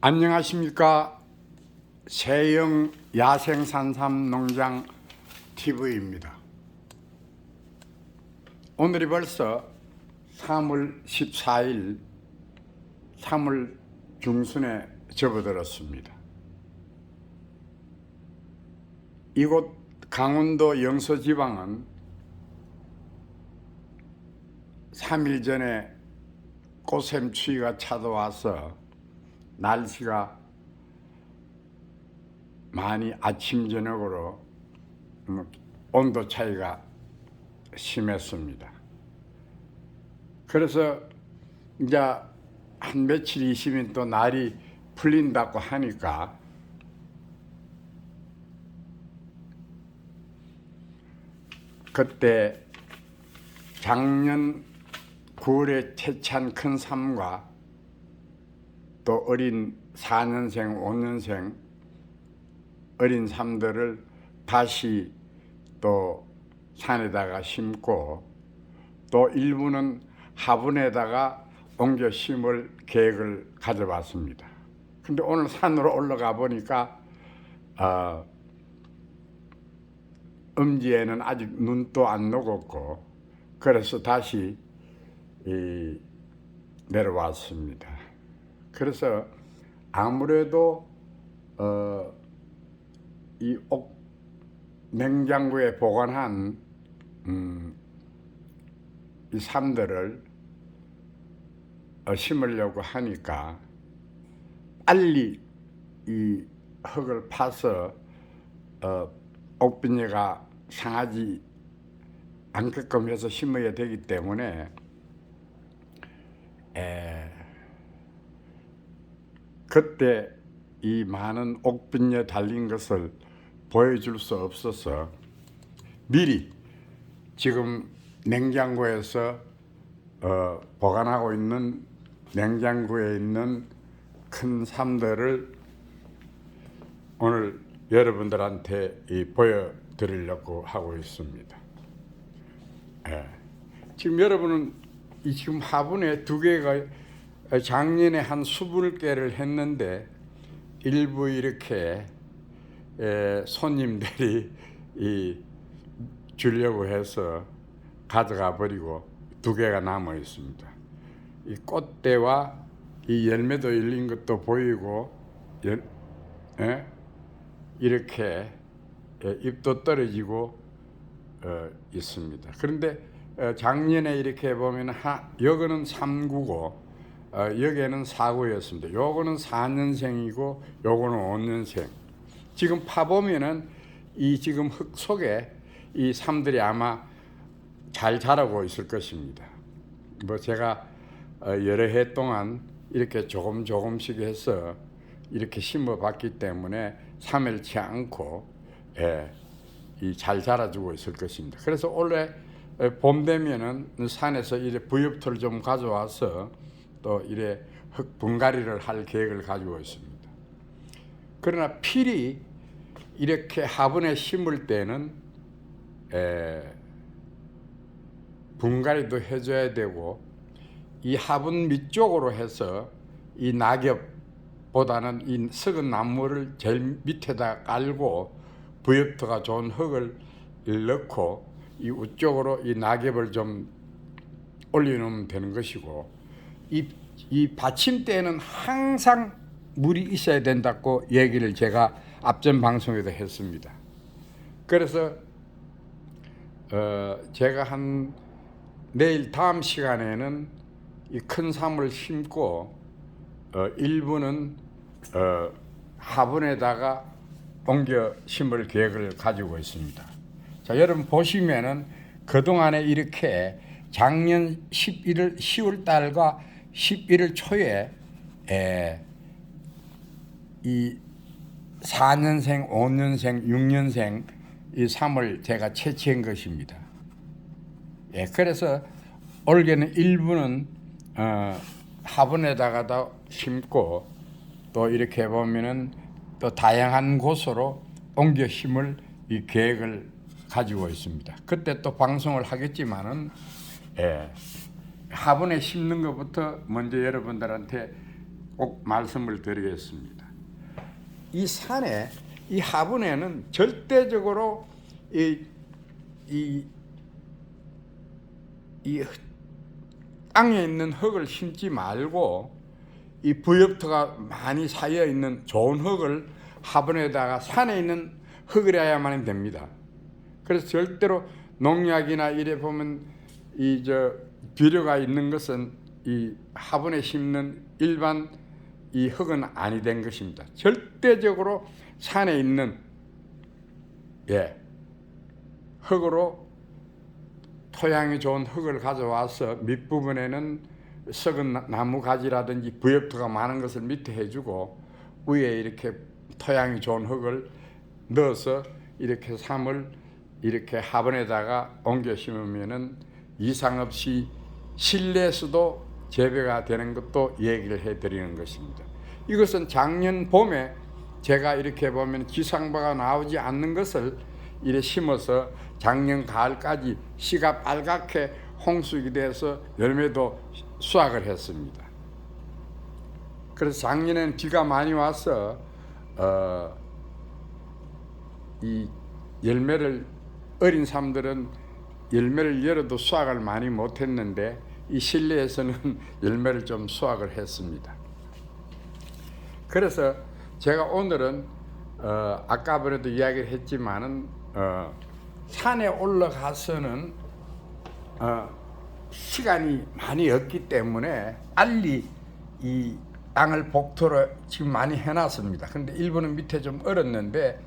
안녕하십니까. 세영 야생산삼농장 TV입니다. 오늘이 벌써 3월 14일 3월 중순에 접어들었습니다. 이곳 강원도 영서지방은 3일 전에 꽃샘추위가 찾아와서 날씨가 많이 아침 저녁으로 온도 차이가 심했습니다. 그래서 이제 한 며칠 있으면 또 날이 풀린다고 하니까 그때 작년 9월에 채찬 큰 삼과 또 어린 4년생, 5년생 어린 삼들을 다시 또 산에다가 심고 또 일부는 화분에다가 옮겨 심을 계획을 가져봤습니다. 근데 오늘 산으로 올라가 보니까 음지에는 아직 눈도 안 녹았고 그래서 다시 내려왔습니다. 그래서 아무래도 이 냉장고에 보관한 이 삼들을 심으려고 하니까 빨리 이 흙을 파서 옥빈이가 상하지 않게끔 해서 심어야 되기 때문에 그때 이 많은 옥빈에 달린 것을 보여줄 수 없어서 미리 지금 냉장고에서 보관하고 있는 냉장고에 있는 큰 삼들을 오늘 여러분들한테 보여드리려고 하고 있습니다. 지금 여러분은 지금 화분에 두 개가 작년에 한 20개를 했는데 일부 이렇게 손님들이 주려고 해서 가져가 버리고 2개가 남아 있습니다. 이 꽃대와 이 열매도 열린 것도 보이고 이렇게 잎도 떨어지고 있습니다. 그런데 작년에 이렇게 보면 여기는 3구고 여기에는 4구였습니다. 요거는 4년생이고 요거는 5년생. 지금 파보면은 이 지금 흙 속에 이 삼들이 아마 잘 자라고 있을 것입니다. 뭐 제가 여러 해 동안 이렇게 조금씩 해서 이렇게 심어봤기 때문에 사멸치 않고 이 잘 자라주고 있을 것입니다. 그래서 올해 봄 되면은 산에서 이래 부엽토를 좀 가져와서 또 이래 흙 분갈이를 할 계획을 가지고 있습니다. 그러나 필히 이렇게 화분에 심을 때는 분갈이도 해줘야 되고 이 화분 밑쪽으로 해서 이 낙엽보다는 이 썩은 나무를 제일 밑에다 깔고 부엽토가 좋은 흙을 넣고 이 우쪽으로 이 낙엽을 좀 올려놓으면 되는 것이고 이 받침대에는 항상 물이 있어야 된다고 얘기를 제가 앞전 방송에도 했습니다. 그래서 제가 한 내일 다음 시간에는 이 큰 삼을 심고 일부는 화분에다가 옮겨 심을 계획을 가지고 있습니다. 자, 여러분 보시면은 그동안에 이렇게 작년 10월 달과 11월 초에 이 4년생, 5년생, 6년생 이 삼을 제가 채취한 것입니다. 그래서 올해는 일부는 화분에다가 심고 또 이렇게 보면은 또 다양한 곳으로 옮겨 심을 이 계획을 가지고 있습니다. 그때 또 방송을 하겠지만은 화분에 심는 것부터 먼저 여러분들한테 꼭 말씀을 드리겠습니다. 이 산에, 이 화분에는 절대적으로 이 땅에 있는 흙을 심지 말고 이 부엽토가 많이 쌓여 있는 좋은 흙을 화분에다가 산에 있는 흙을 해야만 됩니다. 그래서 절대로 농약이나 이래 보면 비료가 있는 것은 이 화분에 심는 일반 이 흙은 아니 된 것입니다. 절대적으로 산에 있는 흙으로 토양이 좋은 흙을 가져와서 밑부분에는 썩은 나무 가지라든지 부엽토가 많은 것을 밑에 해주고 위에 이렇게 토양이 좋은 흙을 넣어서 이렇게 삶을 이렇게 화분에다가 옮겨 심으면은 이상 없이 실내에서도 재배가 되는 것도 얘기를 해드리는 것입니다. 이것은 작년 봄에 제가 이렇게 보면 지상바가 나오지 않는 것을 이래 심어서 작년 가을까지 씨가 빨갛게 홍수기 돼서 열매도 수확을 했습니다. 그래서 작년에는 비가 많이 와서 이 열매를 어린 사람들은 열매를 열어도 수확을 많이 못했는데 이 실내에서는 열매를 좀 수확을 했습니다. 그래서 제가 오늘은 아까 전에도 이야기를 했지만은 산에 올라가서는 시간이 많이 없기 때문에 빨리 이 땅을 복토로 지금 많이 해놨습니다. 근데 일부는 밑에 좀 얼었는데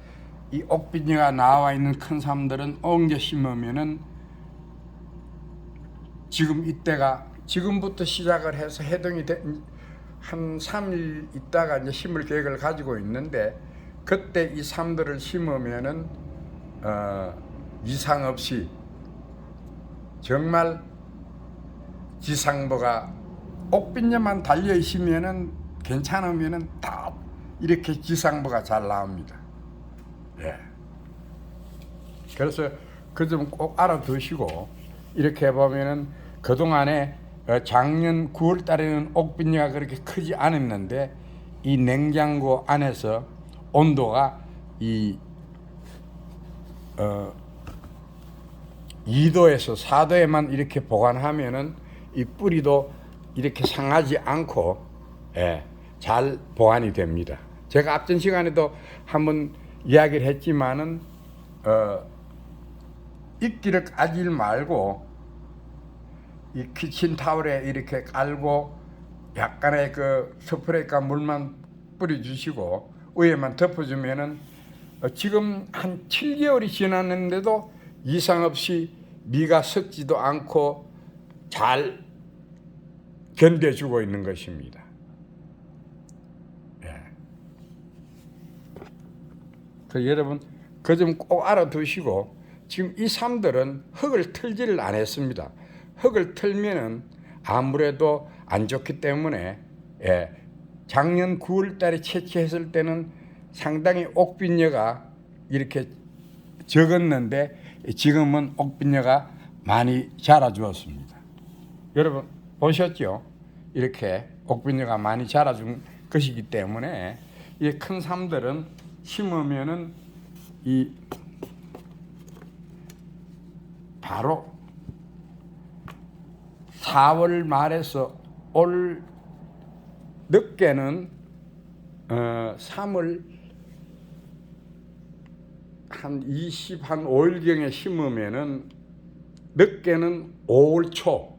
이 옥비녀가 나와 있는 큰 삶들은 옮겨 심으면은 지금 이때가 지금부터 시작을 해서 해동이 한 3일 있다가 이제 심을 계획을 가지고 있는데 그때 이 삶들을 심으면은 이상 없이 정말 지상보가 옥빈녀만 달려 있으면은 괜찮으면은 다 이렇게 지상보가 잘 나옵니다. 그래서 그 점 꼭 알아두시고 이렇게 보면은 그 동안에 작년 9월 달에는 옥빈녀가 그렇게 크지 않았는데 이 냉장고 안에서 온도가 2도에서 4도에만 이렇게 보관하면은 이 뿌리도 이렇게 상하지 않고 잘 보관이 됩니다. 제가 앞전 시간에도 한번 이야기를 했지만은 이끼를 까지 말고 이 키친타올에 이렇게 깔고 약간의 그 스프레이가 물만 뿌려주시고 위에만 덮어주면은 지금 한 7개월이 지났는데도 이상 없이 미가 썩지도 않고 잘 견뎌주고 있는 것입니다. 그 여러분 그 점 꼭 알아두시고 지금 이 삶들은 흙을 틀지를 안 했습니다. 흙을 틀면은 아무래도 안 좋기 때문에 작년 9월 달에 채취했을 때는 상당히 옥빈녀가 이렇게 적었는데 지금은 옥빈녀가 많이 자라주었습니다. 여러분 보셨죠? 이렇게 옥빈녀가 많이 자라준 것이기 때문에 이 큰 삶들은 심으면은 이 바로 4월 말에서 올 늦게는 3월 한 5일경에 심으면은 늦게는 5월 초,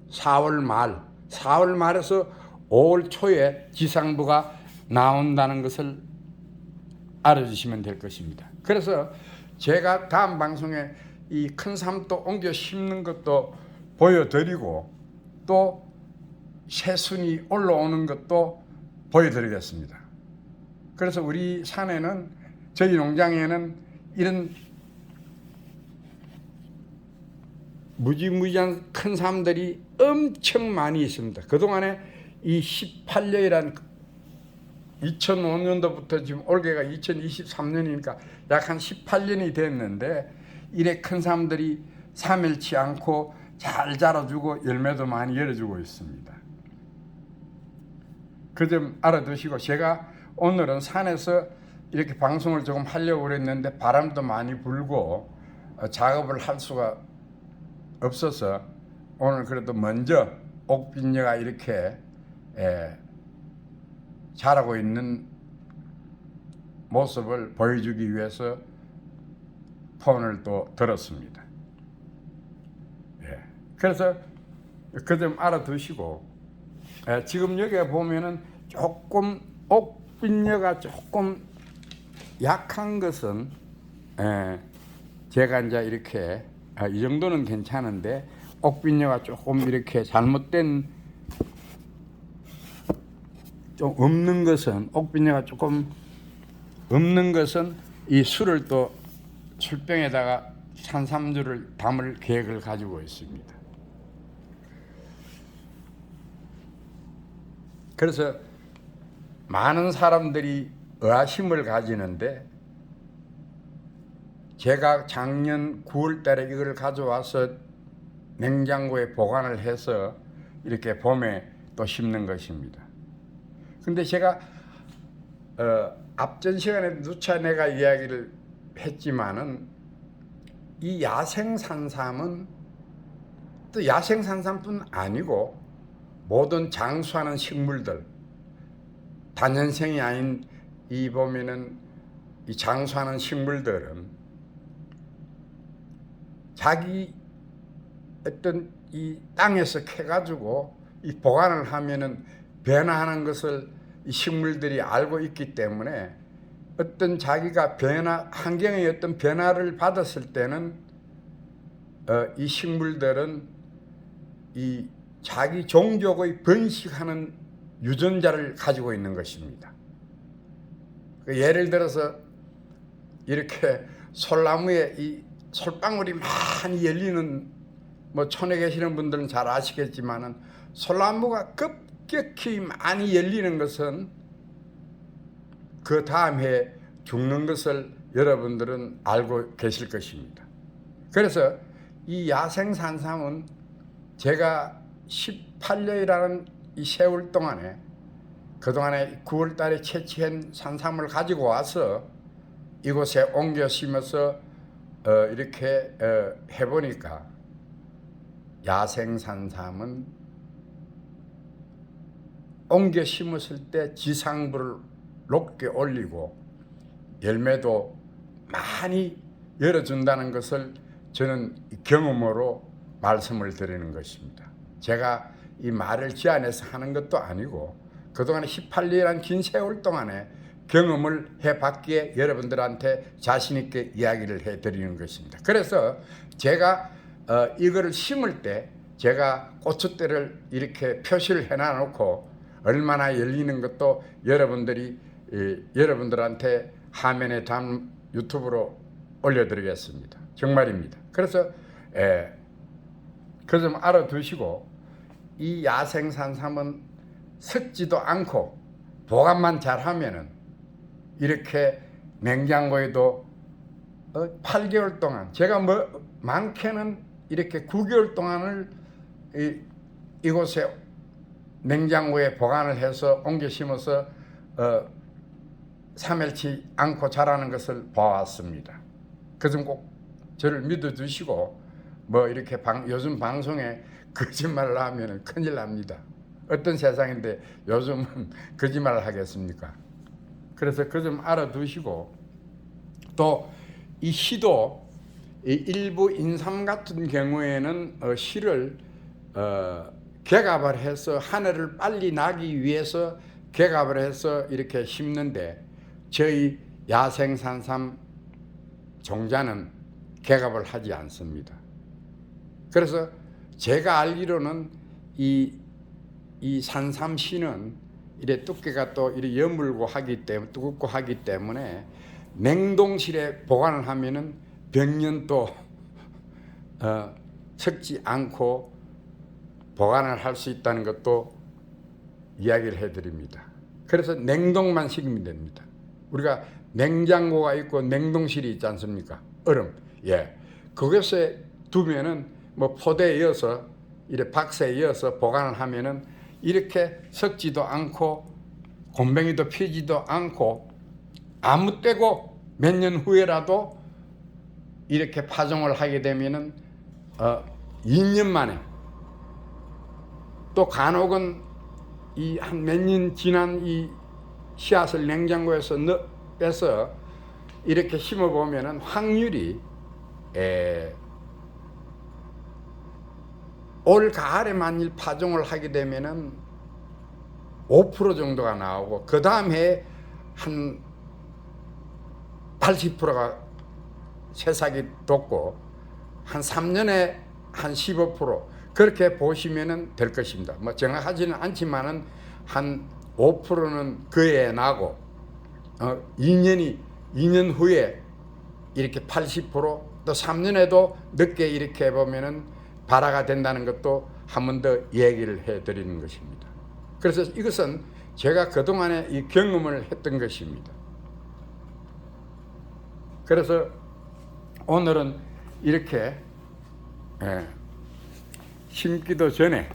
4월 말에서 5월 초에 지상부가 나온다는 것을 알아주시면 될 것입니다. 그래서 제가 다음 방송에 이 큰 삶도 옮겨 심는 것도 보여드리고 또 새순이 올라오는 것도 보여드리겠습니다. 그래서 우리 산에는 저희 농장에는 이런 무지무지한 큰 삶들이 엄청 많이 있습니다. 그동안에 이 18년이란 2005년도부터 지금 올해가 2023년이니까 약 한 18년이 됐는데 이래 큰 삶들이 사멸치 않고 잘 자라주고 열매도 많이 열어주고 있습니다. 그 점 알아두시고, 제가 오늘은 산에서 이렇게 방송을 조금 하려고 그랬는데 바람도 많이 불고 작업을 할 수가 없어서 오늘 그래도 먼저 옥빈녀가 이렇게 자라고 있는 모습을 보여주기 위해서 폰을 또 들었습니다. 그래서 그 점 알아두시고, 지금 여기 보면은 조금 옥빈녀가 조금 약한 것은 제가 이제 이렇게 이 정도는 괜찮은데, 옥빈녀가 조금 이렇게 잘못된 좀 없는 것은, 옥빈녀가 조금 없는 것은 이 술을 또 술병에다가 산삼주를 담을 계획을 가지고 있습니다. 그래서 많은 사람들이 의아심을 가지는데, 제가 작년 9월 달에 이걸 가져와서 냉장고에 보관을 해서 이렇게 봄에 또 심는 것입니다. 근데 제가 앞전 시간에 누차 내가 이야기를 했지만은, 이 야생산삼은 또 야생산삼뿐 아니고 모든 장수하는 식물들, 단연생이 아닌 이 보면은 이 장수하는 식물들은 자기 어떤 이 땅에서 캐가지고 이 보관을 하면은 변화하는 것을 이 식물들이 알고 있기 때문에, 어떤 자기가 환경의 어떤 변화를 받았을 때는 이 식물들은 이 자기 종족의 번식하는 유전자를 가지고 있는 것입니다. 예를 들어서 이렇게 솔나무에 이 솔방울이 많이 열리는, 뭐 촌에 계시는 분들은 잘 아시겠지만은, 솔나무가 급격히 많이 열리는 것은 그 다음 해에 죽는 것을 여러분들은 알고 계실 것입니다. 그래서 이 야생산삼은 제가 18년이라는 이 세월 동안에, 그동안에 9월 달에 채취한 산삼을 가지고 와서 이곳에 옮겨 심어서 이렇게 해보니까, 야생산삼은 옮겨 심었을 때 지상부를 높게 올리고 열매도 많이 열어준다는 것을 저는 경험으로 말씀을 드리는 것입니다. 제가 이 말을 지어내서 하는 것도 아니고, 그동안에 18년이라는 긴 세월 동안에 경험을 해봤기에 여러분들한테 자신있게 이야기를 해드리는 것입니다. 그래서 제가 이거를 심을 때 제가 고추대를 이렇게 표시를 해놔놓고 얼마나 열리는 것도 여러분들한테 화면에 유튜브로 올려드리겠습니다. 정말입니다. 그래서 그 점 알아두시고, 이 야생산삼은 섞지도 않고 보관만 잘하면은 이렇게 냉장고에도 8개월 동안, 제가 많게는 이렇게 9개월 동안을 이곳에 냉장고에 보관을 해서 옮겨 심어서 3일치 않고 자라는 것을 봐왔습니다. 그 점 꼭 저를 믿어주시고, 뭐 이렇게 요즘 방송에 거짓말을 하면 큰일 납니다. 어떤 세상인데 요즘은 거짓말을 하겠습니까? 그래서 그 점 알아두시고, 또 이 시도 일부 인삼 같은 경우에는 시를 개갑을 해서 한 해를 빨리 나기 위해서 개갑을 해서 이렇게 심는데, 저희 야생산삼 종자는 개갑을 하지 않습니다. 그래서 제가 알기로는 이 산삼씨는 이래 두께가 또 이래 여물고 하기 때문에, 두껍고 하기 때문에 냉동실에 보관을 하면은 100년 또 섞지 않고 보관을 할 수 있다는 것도 이야기를 해드립니다. 그래서 냉동만 시키면 됩니다. 우리가 냉장고가 있고 냉동실이 있지 않습니까? 얼음. 그것에 두면은 뭐 포대에 이어서 이렇게 박스에 이어서 보관을 하면은 이렇게 섞지도 않고 곰뱅이도 피지도 않고 아무 때고 몇 년 후에라도 이렇게 파종을 하게 되면은 2년 만에, 또 간혹은 이 한 몇 년 지난 이 씨앗을 냉장고에서 빼서 이렇게 심어 보면은 확률이 올 가을에 만일 파종을 하게 되면은 5% 정도가 나오고, 그 다음 해에 한 80%가 새싹이 돋고, 한 3년에 한 15% 그렇게 보시면 될 것입니다. 뭐 정확하지는 않지만은 한 5%는 그 해에 나고, 2년 후에 이렇게 80%, 또 3년에도 늦게 이렇게 보면은 발화가 된다는 것도 한 번 더 얘기를 해 드리는 것입니다. 그래서 이것은 제가 그동안에 이 경험을 했던 것입니다. 그래서 오늘은 이렇게 심기도 전에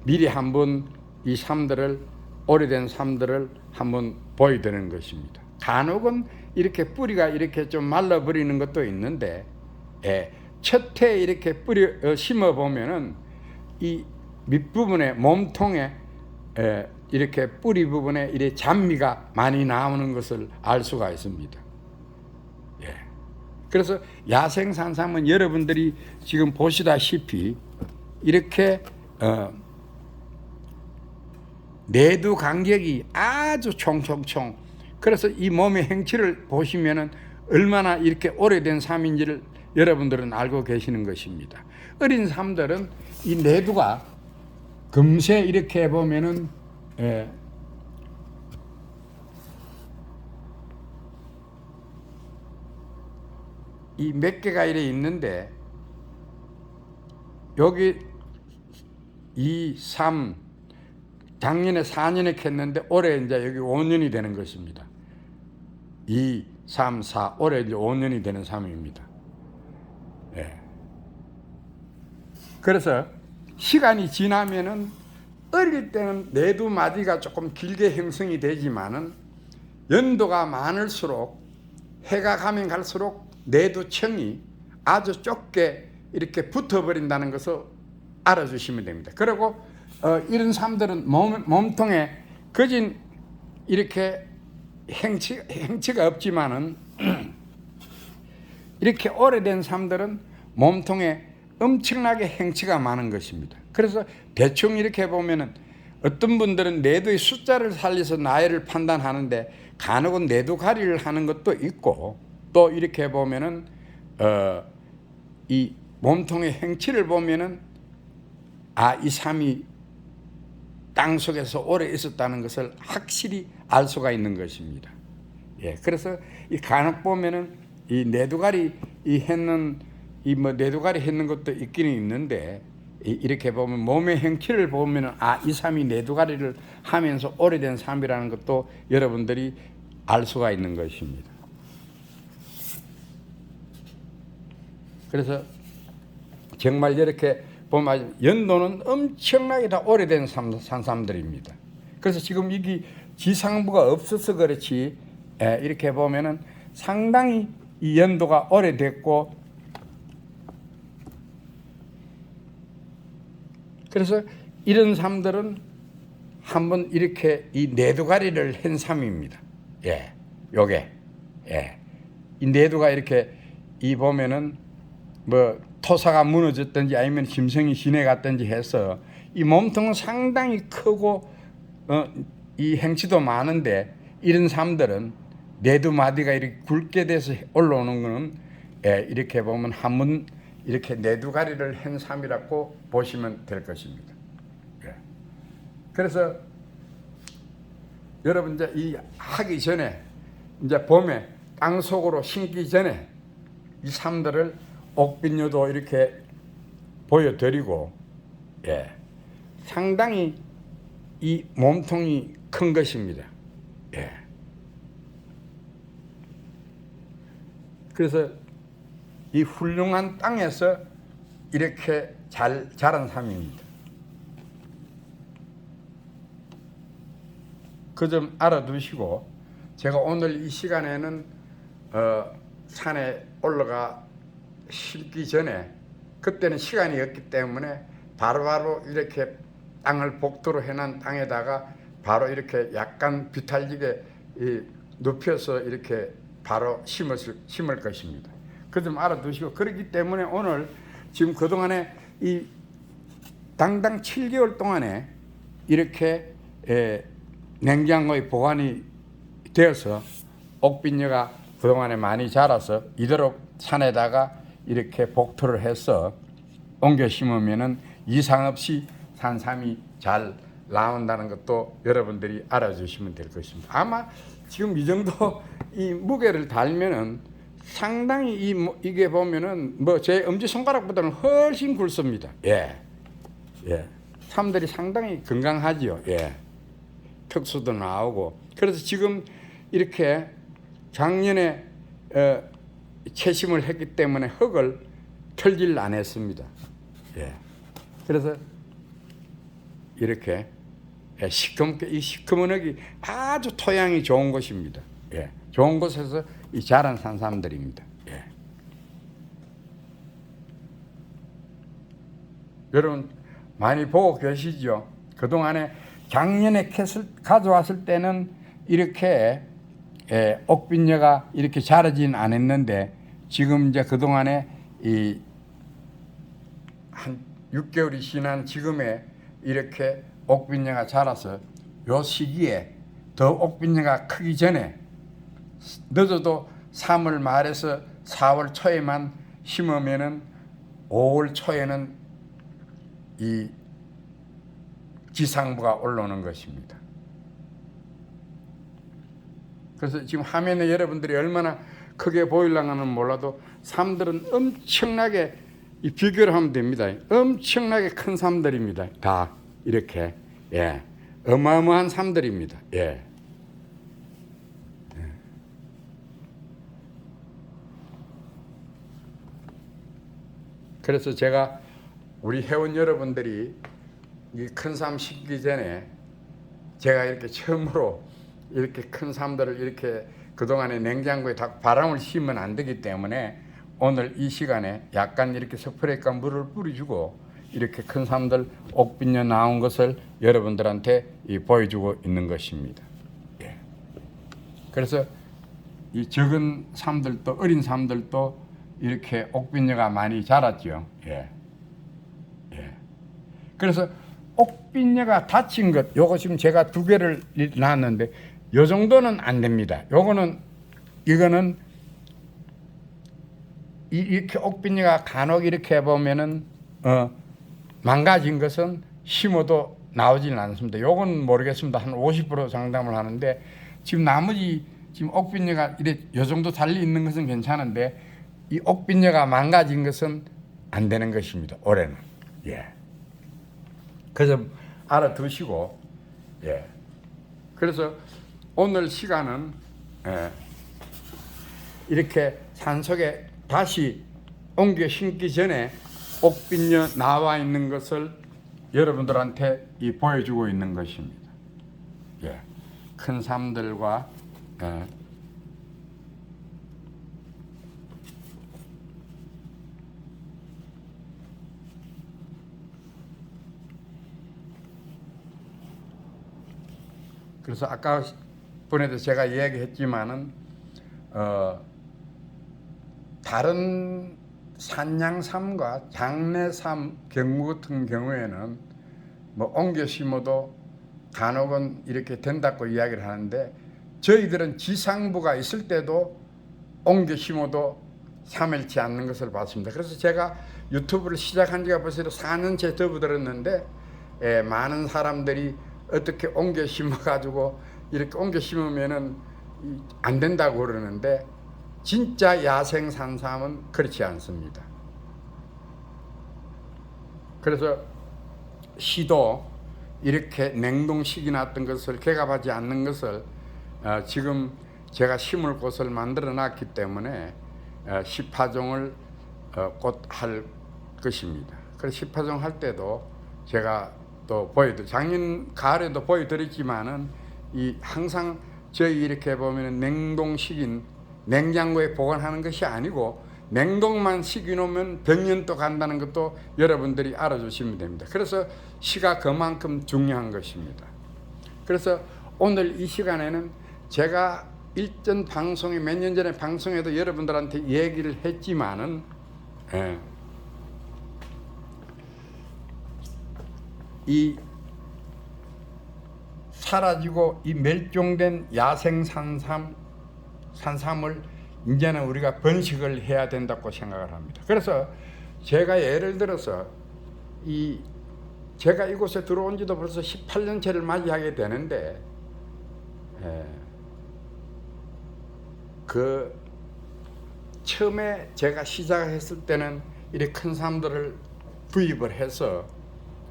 미리 한번 이 삶들을, 오래된 삶들을 한번 보여드리는 것입니다. 간혹은 이렇게 뿌리가 이렇게 좀 말라버리는 것도 있는데, 첫 해 이렇게 뿌리 심어 보면은 이 밑부분에, 몸통에 이렇게 뿌리 부분에 이렇게 잔미가 많이 나오는 것을 알 수가 있습니다. 그래서 야생산삼은 여러분들이 지금 보시다시피 이렇게 내두 간격이 아주 총총총, 그래서 이 몸의 행치를 보시면은 얼마나 이렇게 오래된 삶인지를 여러분들은 알고 계시는 것입니다. 어린 삶들은 이 내두가 금세 이렇게 보면은 이 몇 개가 이래 있는데, 여기 2, 3, 작년에 4년에 캤는데 올해 이제 여기 5년이 되는 것입니다. 2, 3, 4, 올해 이제 5년이 되는 삶입니다. 그래서 시간이 지나면은 어릴 때는 내두 마디가 조금 길게 형성이 되지만은 연도가 많을수록, 해가 가면 갈수록 내두청이 아주 좁게 이렇게 붙어버린다는 것을 알아주시면 됩니다. 그리고 이런 삶들은 몸통에 거진 이렇게 행치가 없지만은 이렇게 오래된 삶들은 몸통에 엄청나게 행치가 많은 것입니다. 그래서 대충 이렇게 보면은 어떤 분들은 내두의 숫자를 살려서 나이를 판단하는데, 간혹은 내두가리를 하는 것도 있고, 또 이렇게 보면은 이 몸통의 행치를 보면은 이 삶이 땅 속에서 오래 있었다는 것을 확실히 알 수가 있는 것입니다. 그래서 이 간혹 보면은 이 내두가리 내두가리 했는 것도 있기는 있는데, 이렇게 보면 몸의 행치를 보면은 이 삶이 내두가리를 하면서 오래된 삶이라는 것도 여러분들이 알 수가 있는 것입니다. 그래서 정말 이렇게 보면 연도는 엄청나게 다 오래된 산삼들입니다. 그래서 지금 이게 지상부가 없어서 그렇지, 이렇게 보면은 상당히 이 연도가 오래됐고, 그래서 이런 삶들은 한번 이렇게 이 내두가리를 한 삶입니다. 요게 이 내두가 이렇게 이 보면은 뭐 토사가 무너졌든지 아니면 심성이 지내갔든지 해서 이 몸통은 상당히 크고 이 행치도 많은데, 이런 삶들은 내두 마디가 이렇게 굵게 돼서 올라오는 것은 이렇게 보면 한번 이렇게 내두가리를 한 삶이라고 보시면 될 것입니다. 그래서 여러분 이제 이 하기 전에, 이제 봄에 땅 속으로 심기 전에 이 삶들을 옥빈류도 이렇게 보여드리고, 상당히 이 몸통이 큰 것입니다. 그래서 이 훌륭한 땅에서 이렇게 잘 자란 삶입니다. 그 점 알아두시고, 제가 오늘 이 시간에는 산에 올라가 심기 전에, 그때는 시간이 없기 때문에 바로바로 이렇게 땅을 복도로 해놓은 땅에다가 바로 이렇게 약간 비탈지게 눕혀서 이렇게 바로 심을 것입니다. 그 점 알아두시고, 그렇기 때문에 오늘 지금 그동안에 이 당당 7개월 동안에 이렇게 냉장고에 보관이 되어서 옥빈녀가 그동안에 많이 자라서 이대로 산에다가 이렇게 복토를 해서 옮겨 심으면은 이상 없이 산삼이 잘 나온다는 것도 여러분들이 알아주시면 될 것입니다. 아마 지금 이 정도 이 무게를 달면은 상당히 이게 보면은 뭐 제 엄지 손가락보다는 훨씬 굵습니다. 예. 사람들이 상당히 건강하지요. 예. 특수도 나오고. 그래서 지금 이렇게 작년에 채심을 했기 때문에 흙을 털질 안 했습니다. 예. 그래서 이렇게 시커멓게, 이 시커먼 흙이 아주 토양이 좋은 곳입니다. 예. 좋은 곳에서 이 자란 산삼들입니다. 예. 여러분 많이 보고 계시죠? 그동안에 작년에 캐슬 가져왔을 때는 이렇게 옥빈녀가 이렇게 자라진 않았는데, 지금 이제 그동안에 이 한 6개월이 지난 지금에 이렇게 옥빈녀가 자라서 요 시기에 더 옥빈녀가 크기 전에 늦어도 3월 말에서 4월 초에만 심으면은 5월 초에는 이 지상부가 올라오는 것입니다. 그래서 지금 화면에 여러분들이 얼마나 크게 보이려는 몰라도 삶들은 엄청나게 이 비교를 하면 됩니다. 엄청나게 큰 삶들입니다. 다 이렇게 어마어마한 삶들입니다. 그래서 제가 우리 회원 여러분들이 이 큰 삶 심기 전에 제가 이렇게 처음으로 이렇게 큰 삶들을 이렇게 그동안에 냉장고에 다 바람을 씌우면 안 되기 때문에 오늘 이 시간에 약간 이렇게 스프레이과 물을 뿌려주고 이렇게 큰 삶들 옥빈녀 나온 것을 여러분들한테 보여주고 있는 것입니다. 그래서 이 적은 삶들도 어린 삶들도 이렇게 옥빈녀가 많이 자랐죠. 그래서 옥빈녀가 다친 것, 요거 지금 제가 2개를 놨는데 요 정도는 안 됩니다. 이거는 이렇게 옥빈녀가 간혹 이렇게 해보면은 망가진 것은 심어도 나오지는 않습니다. 요건 모르겠습니다. 한 50% 장담을 하는데, 지금 나머지 지금 옥빈녀가 요 정도 달리 있는 것은 괜찮은데 이 옥빈녀가 망가진 것은 안 되는 것입니다. 올해는. 그 점 알아두시고, 그래서 오늘 시간은 이렇게 산속에 다시 옮겨 심기 전에 옥빈녀 나와 있는 것을 여러분들한테 보여주고 있는 것입니다. 큰 삶들과 그래서 아까 번에도 제가 이야기했지만은 다른 산양삼과 장내삼 경무 같은 경우에는 뭐 옮겨 심어도 간혹은 이렇게 된다고 이야기를 하는데, 저희들은 지상부가 있을 때도 옮겨 심어도 삼일치 않는 것을 봤습니다. 그래서 제가 유튜브를 시작한 지가 벌써 4년째 접어들었는데 많은 사람들이 어떻게 옮겨 심어가지고 이렇게 옮겨 심으면은 안 된다고 그러는데, 진짜 야생 산삼은 그렇지 않습니다. 그래서 시도 이렇게 냉동식이 났던 것을 개갑하지 않는 것을 지금 제가 심을 곳을 만들어 놨기 때문에 10화종을 곧 할 것입니다. 그래서 10화종 할 때도 제가 또 작년 가을에도 보여드렸지만은 이 항상 저희 이렇게 보면 냉동식인 냉장고에 보관하는 것이 아니고 냉동만 식여놓으면 병년도 간다는 것도 여러분들이 알아주시면 됩니다. 그래서 시가 그만큼 중요한 것입니다. 그래서 오늘 이 시간에는 제가 일전 방송에 몇 년 전에 방송에도 여러분들한테 얘기를 했지만은 이 사라지고 이 멸종된 야생 산삼을 이제는 우리가 번식을 해야 된다고 생각을 합니다. 그래서 제가 예를 들어서 제가 이곳에 들어온 지도 벌써 18년째를 맞이하게 되는데 그 처음에 제가 시작했을 때는 이렇게 큰 삶들을 구입을 해서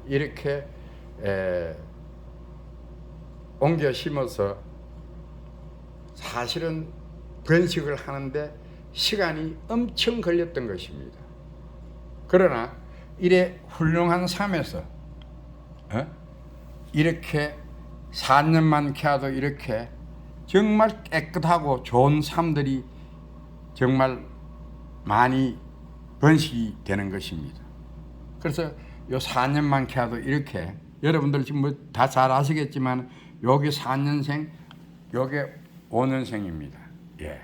이렇게 옮겨 심어서 사실은 번식을 하는데 시간이 엄청 걸렸던 것입니다. 그러나 이래 훌륭한 삶에서 이렇게 4년만 캐도 이렇게 정말 깨끗하고 좋은 삶들이 정말 많이 번식이 되는 것입니다. 그래서 요 4년만 캐도 이렇게 여러분들 지금 뭐 다 잘 아시겠지만 여기 4년생, 여기 5년생입니다. 예.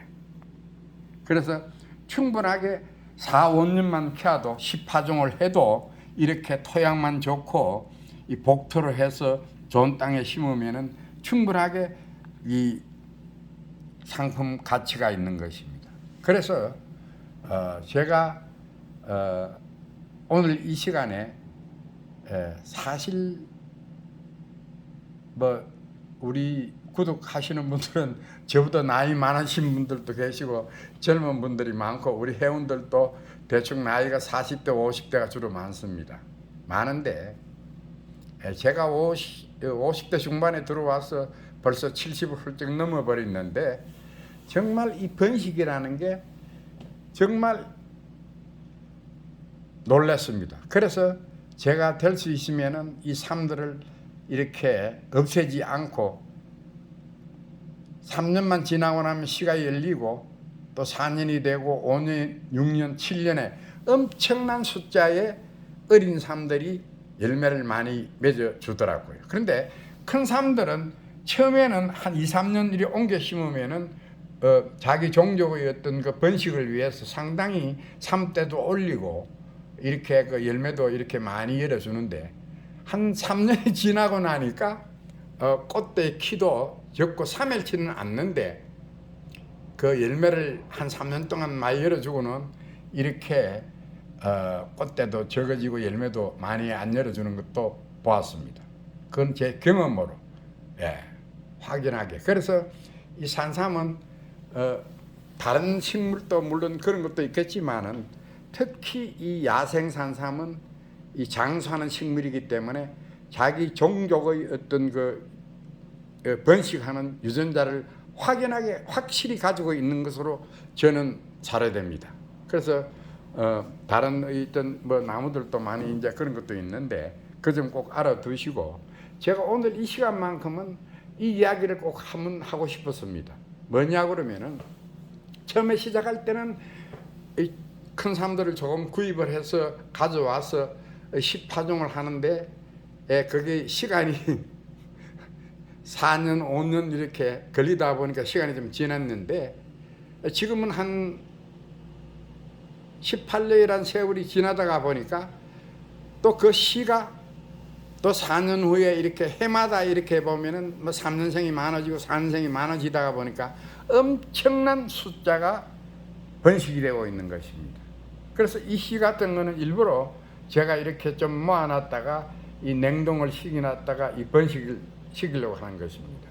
그래서 충분하게 4, 5년만 캐도 10파종을 해도 이렇게 토양만 좋고 이 복토를 해서 좋은 땅에 심으면은 충분하게 이 상품 가치가 있는 것입니다. 그래서 제가 오늘 이 시간에 사실 뭐 우리 구독하시는 분들은 저보다 나이 많으신 분들도 계시고 젊은 분들이 많고 우리 회원들도 대충 나이가 40대 50대가 주로 많습니다. 많은데 제가 50대 중반에 들어와서 벌써 70을 훌쩍 넘어버렸는데 정말 이 번식이라는 게 정말 놀랐습니다. 그래서 제가 될 수 있으면은 이 삶들을 이렇게 없애지 않고 3년만 지나고 나면 시가 열리고 또 4년이 되고 5년, 6년, 7년에 엄청난 숫자의 어린 삶들이 열매를 많이 맺어주더라고요. 그런데 큰 삶들은 처음에는 한 2, 3년 이리 옮겨 심으면은 자기 종족의 어떤 그 번식을 위해서 상당히 삶대도 올리고 이렇게 그 열매도 이렇게 많이 열어주는데 한 3년이 지나고 나니까 꽃대의 키도 적고 사멜치는 않는데 그 열매를 한 3년 동안 많이 열어주고는 이렇게 꽃대도 적어지고 열매도 많이 안 열어주는 것도 보았습니다. 그건 제 경험으로 확연하게. 그래서 이 산삼은 다른 식물도 물론 그런 것도 있겠지만은 특히 이 야생 산삼은 이 장수하는 식물이기 때문에 자기 종족의 어떤 그 번식하는 유전자를 확연하게 확실히 가지고 있는 것으로 저는 사례됩니다. 그래서 다른 어떤 뭐 나무들도 많이 이제 그런 것도 있는데 그 점 꼭 알아두시고 제가 오늘 이 시간만큼은 이 이야기를 꼭 한번 하고 싶었습니다. 뭐냐 그러면은 처음에 시작할 때는 이 큰 삶들을 조금 구입을 해서 가져와서 10파종을 하는데 그게 시간이 4년, 5년 이렇게 걸리다 보니까 시간이 좀 지났는데 지금은 한 18년이란 세월이 지나다가 보니까 또 그 시가 또 4년 후에 이렇게 해마다 이렇게 보면은 뭐 3년생이 많아지고 4년생이 많아지다가 보니까 엄청난 숫자가 번식이 되고 있는 것입니다. 그래서 이 시 같은 거는 일부러 제가 이렇게 좀 모아놨다가 이 냉동을 시켜놨다가 이 번식을 시키려고 하는 것입니다.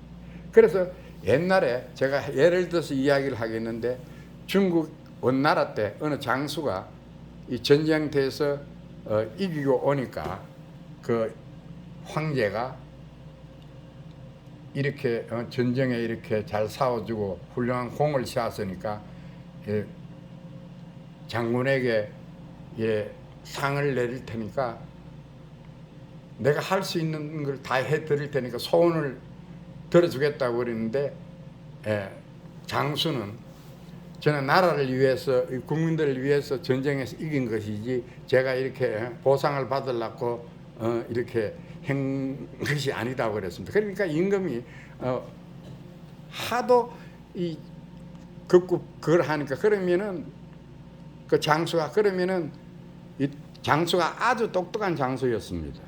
그래서 옛날에 제가 예를 들어서 이야기를 하겠는데 중국 원나라 때 어느 장수가 이 전쟁터에서 이기고 오니까 그 황제가 이렇게 전쟁에 이렇게 잘 싸워주고 훌륭한 공을 세웠으니까 장군에게 상을 내릴 테니까 내가 할 수 있는 걸 다 해드릴 테니까 소원을 들어주겠다고 그랬는데 장수는 저는 나라를 위해서 국민들을 위해서 전쟁에서 이긴 것이지 제가 이렇게 보상을 받으려고 이렇게 한 것이 아니다고 그랬습니다. 그러니까 임금이 하도 이 극구 그걸 하니까 그러면은 그 장수가 그러면은 이 장수가 아주 똑똑한 장수였습니다.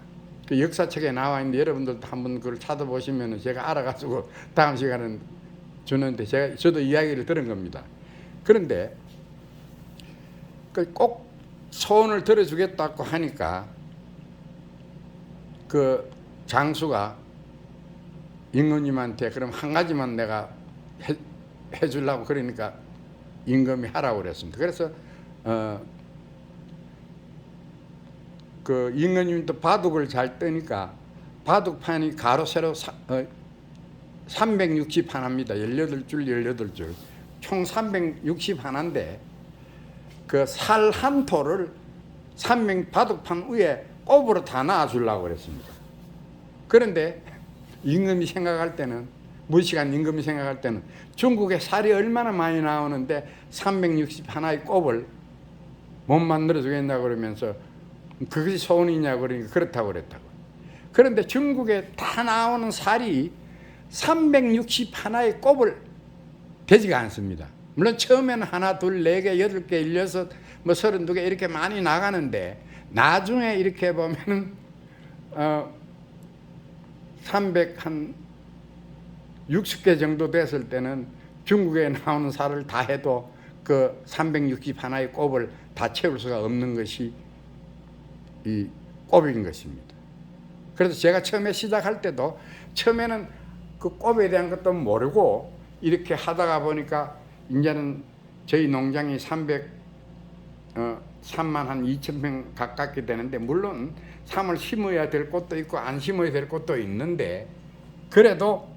그 역사책에 나와 있는데 여러분들도 한번 그걸 찾아보시면은 제가 알아가지고 다음 시간은 주는데 저도 이야기를 들은 겁니다. 그런데 꼭 소원을 들어주겠다고 하니까 그 장수가 임금님한테 그럼 한 가지만 내가 해주려고 그러니까 임금이 하라고 그랬습니다. 그래서 그 임금님도 바둑을 잘 뜨니까 바둑판이 가로 세로 360하나입니다. 18줄 18줄 총 360하나인데 그 살 한 토를 바둑판 위에 꼽으로 다 놔주려고 그랬습니다. 그런데 임금이 생각할 때는 무시간 임금이 생각할 때는 중국에 살이 얼마나 많이 나오는데 360하나의 꼽을 못 만들어 주겠냐고 그러면서 그것이 소원이냐고 그러니까 그렇다고 그랬다고. 그런데 중국에 다 나오는 살이 360하나의 꼽을 되지가 않습니다. 물론 처음에는 하나, 둘, 네 개, 8개, 16, 32개 이렇게 많이 나가는데 나중에 이렇게 보면은 360개 정도 됐을 때는 중국에 나오는 살을 다 해도 그 360하나의 꼽을 다 채울 수가 없는 것이 이 꼽인 것입니다. 그래서 제가 처음에 시작할 때도 처음에는 그 꼽에 대한 것도 모르고 이렇게 하다가 보니까 이제는 저희 농장이 3만 한 2,000평 가깝게 되는데 물론 삼을 심어야 될 곳도 있고 안 심어야 될 곳도 있는데 그래도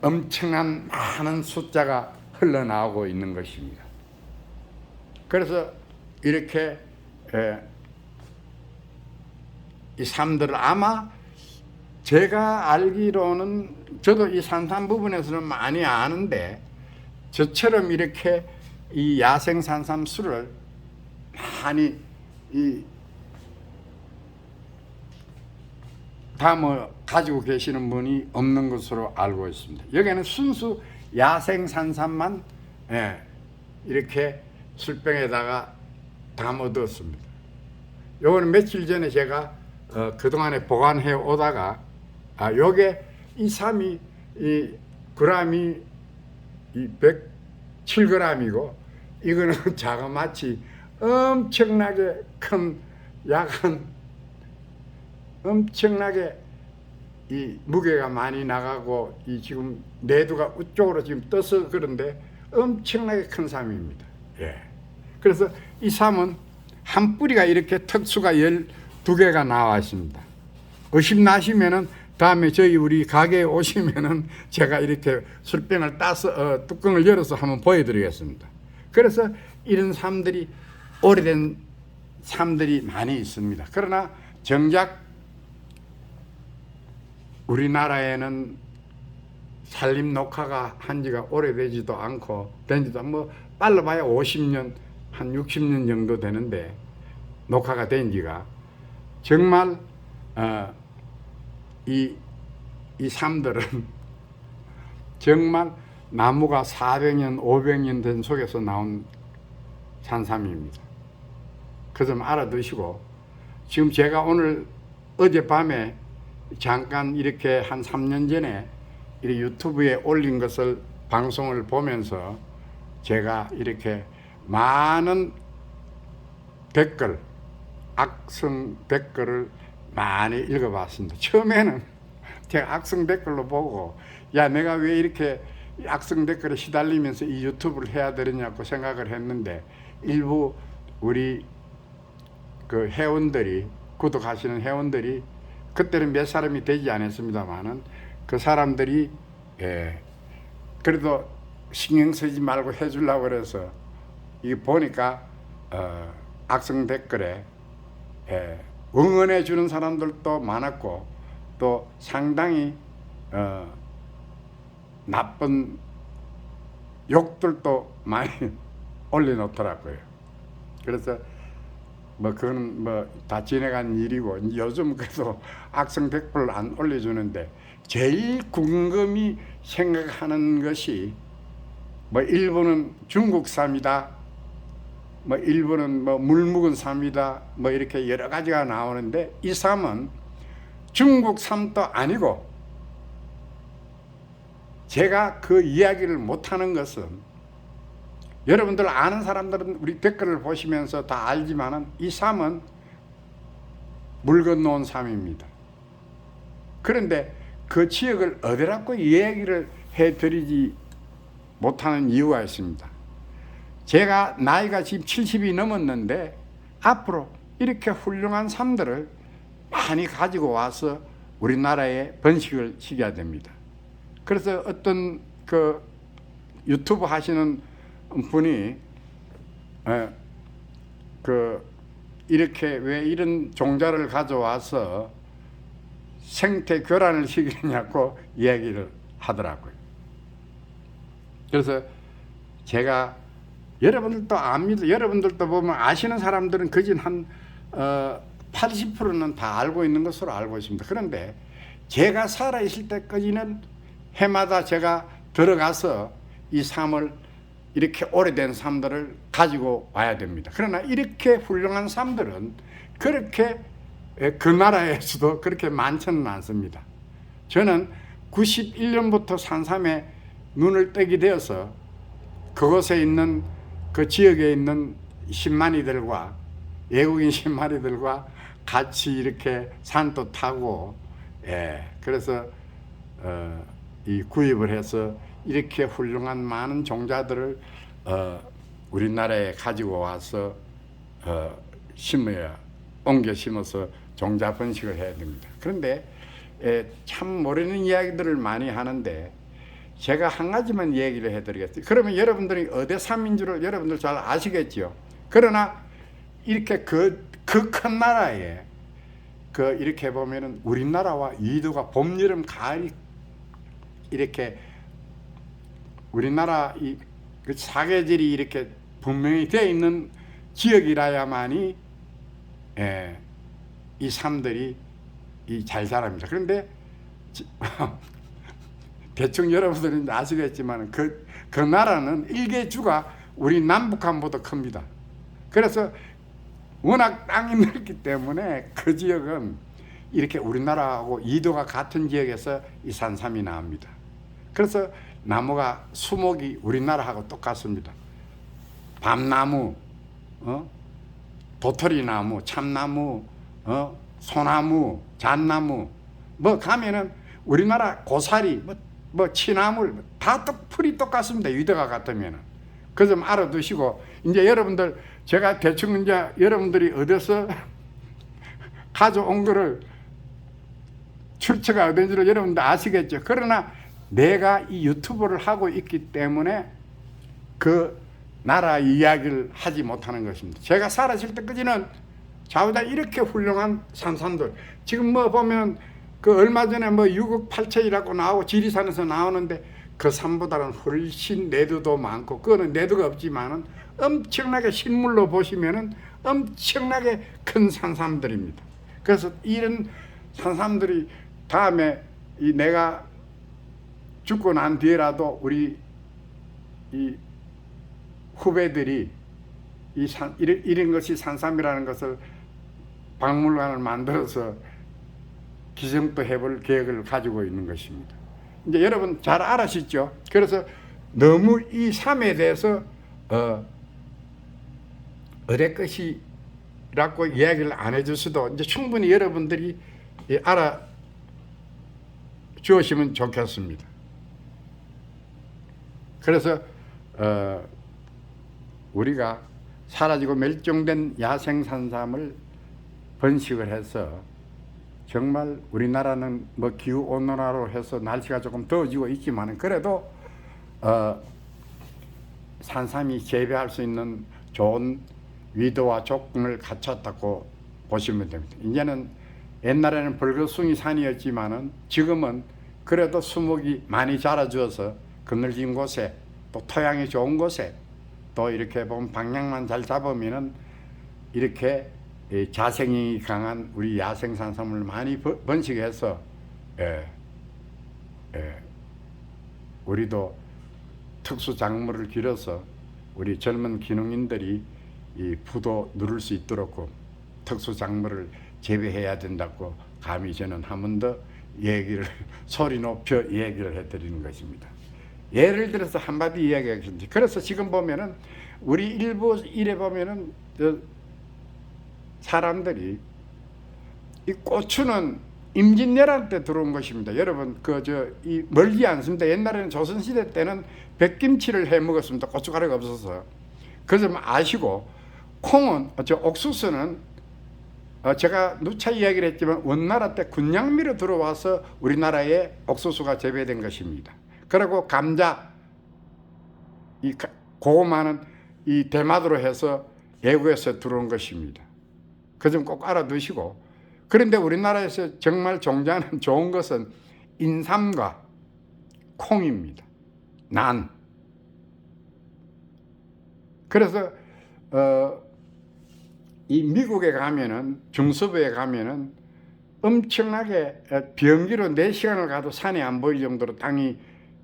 엄청난 많은 숫자가 흘러나오고 있는 것입니다. 그래서 이렇게 이 삶들을 아마 제가 알기로는 저도 이 산삼 부분에서는 많이 아는데 저처럼 이렇게 이 야생 산삼 술을 많이 담아 가지고 계시는 분이 없는 것으로 알고 있습니다. 여기는 순수 야생 산삼만 이렇게 술병에다가 담아뒀습니다. 요거는 며칠 전에 제가 그동안에 보관해 오다가 요게 이 삼이 이 그램이 이 107g이고 이거는 자그마치 엄청나게 큰 약한 엄청나게 이 무게가 많이 나가고 이 지금 내두가 우쪽으로 지금 떠서 그런데 엄청나게 큰 삼입니다. 그래서 이 삼은 한 뿌리가 이렇게 턱수가 12개가 나와 있습니다. 의심 나시면은 다음에 저희 우리 가게에 오시면은 제가 이렇게 술병을 따서 뚜껑을 열어서 한번 보여드리겠습니다. 그래서 이런 삼들이 오래된 삼들이 많이 있습니다. 그러나 정작 우리나라에는 산림 녹화가 한 지가 오래되지도 않고 된지도 빨라봐야 50년 한 60년 정도 되는데 녹화가 된 지가 정말 이 삼들은 정말 나무가 400년 500년 된 속에서 나온 산삼입니다. 그 점 알아두시고 지금 제가 오늘 어젯밤에 잠깐 이렇게 한 3년 전에 유튜브에 올린 것을 방송을 보면서 제가 이렇게 많은 댓글 악성 댓글을 많이 읽어봤습니다. 처음에는 제가 악성 댓글로 보고 야 내가 왜 이렇게 악성 댓글에 시달리면서 이 유튜브를 해야 되느냐고 생각을 했는데 일부 우리 그 회원들이 구독하시는 회원들이 그때는 몇 사람이 되지 않았습니다만은 그 사람들이 그래도 신경 쓰지 말고 해주려고 그래서 이 보니까 악성 댓글에 응원해 주는 사람들도 많았고 또 상당히 나쁜 욕들도 많이 올려놓더라고요. 그래서 뭐 그건 뭐 다 지나간 일이고 요즘 그래도 악성백불 안 올려주는데 제일 궁금히 생각하는 것이 뭐 일본은 중국산이다, 뭐 일본은 뭐 물묵은 쌈이다, 뭐 이렇게 여러 가지가 나오는데 이 쌈은 중국 쌈도 아니고 제가 그 이야기를 못하는 것은 여러분들 아는 사람들은 우리 댓글을 보시면서 다 알지만은 이 쌈은 물 건너온 쌈입니다. 그런데 그 지역을 어디라고 이야기를 해드리지 못하는 이유가 있습니다. 제가 나이가 지금 70이 넘었는데 앞으로 이렇게 훌륭한 쌈들을 많이 가지고 와서 우리나라에 번식을 시켜야 됩니다. 그래서 어떤 그 유튜브 하시는 분이 이렇게 왜 이런 종자를 가져와서 생태 교란을 시키냐고 이야기를 하더라고요. 그래서 제가 여러분들도 압니다. 여러분들도 보면 아시는 사람들은 거진 한 80%는 다 알고 있는 것으로 알고 있습니다. 그런데 제가 살아있을 때까지는 해마다 제가 들어가서 이 삶을 이렇게 오래된 삶들을 가지고 와야 됩니다. 그러나 이렇게 훌륭한 삶들은 그렇게 그 나라에서도 그렇게 많지는 않습니다. 저는 91년부터 산삼에 눈을 뜨게 되어서 그곳에 있는 그 지역에 있는 신만이들과 외국인 신만이들과 같이 이렇게 산도 타고 그래서 이 구입을 해서 이렇게 훌륭한 많은 종자들을 우리나라에 가지고 와서 옮겨 심어서 종자 번식을 해야 됩니다. 그런데 참 모르는 이야기들을 많이 하는데 제가 한 가지만 얘기를 해드리겠습니다. 그러면 여러분들이 어디삼인 줄을 여러분들 잘 아시겠죠. 그러나 이렇게 그 큰 나라에 이렇게 보면은 우리나라와 이도가 봄, 여름, 가을이 이렇게 우리나라 그 사계절이 이렇게 분명히 되어 있는 지역이라야만이 이 삶들이 잘 자랍니다. 그런데 대충 여러분들은 아시겠지만 그 나라는 일개주가 우리 남북한보다 큽니다. 그래서 워낙 땅이 넓기 때문에 그 지역은 이렇게 우리나라하고 이도가 같은 지역에서 이 산삼이 나옵니다. 그래서 나무가 수목이 우리나라하고 똑같습니다. 밤나무, 도토리나무, 참나무, 소나무, 잣나무, 뭐 가면은 우리나라 고사리, 뭐 취나물 다 풀이 똑같습니다. 위도가 같으면은. 그 좀 알아두시고 이제 여러분들 제가 대충 이제 여러분들이 어디서 가져온 거를 출처가 어딘지를 여러분들 아시겠죠. 그러나 내가 이 유튜브를 하고 있기 때문에 그 나라 이야기를 하지 못하는 것입니다. 제가 살았을 때까지는 좌우다 이렇게 훌륭한 산삼들 지금 뭐 보면 그 얼마 전에 뭐 6억 8천이라고 나오고 지리산에서 나오는데 그 산보다는 훨씬 내두도 많고 그거는 내두가 없지만은 엄청나게 실물로 보시면은 엄청나게 큰 산삼들입니다. 그래서 이런 산삼들이 다음에 이 내가 죽고 난 뒤에라도 우리 이 후배들이 이런 것이 산삼이라는 것을 박물관을 만들어서 기증도 해볼 계획을 가지고 있는 것입니다. 이제 여러분 잘 알아시죠? 그래서 너무 이 삶에 대해서 어디 것이라고 이야기를 안 해주셔도 이제 충분히 여러분들이 알아 주시면 좋겠습니다. 그래서 우리가 사라지고 멸종된 야생산삼을 번식을 해서 정말 우리나라는 뭐 기후온난화로 해서 날씨가 조금 더워지고 있지만 그래도 산삼이 재배할 수 있는 좋은 위도와 조건을 갖췄다고 보시면 됩니다. 이제는 옛날에는 벌거숭이 산이었지만은 지금은 그래도 수목이 많이 자라주어서 그늘진 곳에 또 토양이 좋은 곳에 또 이렇게 보면 방향만 잘 잡으면은 이렇게 자생이 강한 우리 야생 산삼을 많이 번식해서 우리도 특수 작물을 기려서 우리 젊은 기농인들이 이 부도 누릴 수 있도록 특수 작물을 재배해야 된다고 감히 저는 한 번 더 얘기를 소리 높여 얘기를 해드리는 것입니다. 예를 들어서 한마디 이야기하겠습니다. 그래서 지금 보면은 우리 일부 일에 보면은 사람들이 이 고추는 임진왜란 때 들어온 것입니다. 여러분 이 멀지 않습니다. 옛날에는 조선시대 때는 백김치를 해 먹었습니다. 고춧가루가 없어서. 그래서 아시고 콩은 옥수수는 제가 누차 이야기를 했지만 원나라 때 군량미로 들어와서 우리나라에 옥수수가 재배된 것입니다. 그리고 감자 이 고구마는 이 대마도로 해서 외국에서 들어온 것입니다. 그 점 꼭 알아두시고, 그런데 우리나라에서 정말 종자는 좋은 것은 인삼과 콩입니다. 난. 그래서 이 미국에 가면은 중서부에 가면은 엄청나게 비행기로 4시간을 가도 산이 안 보일 정도로 땅이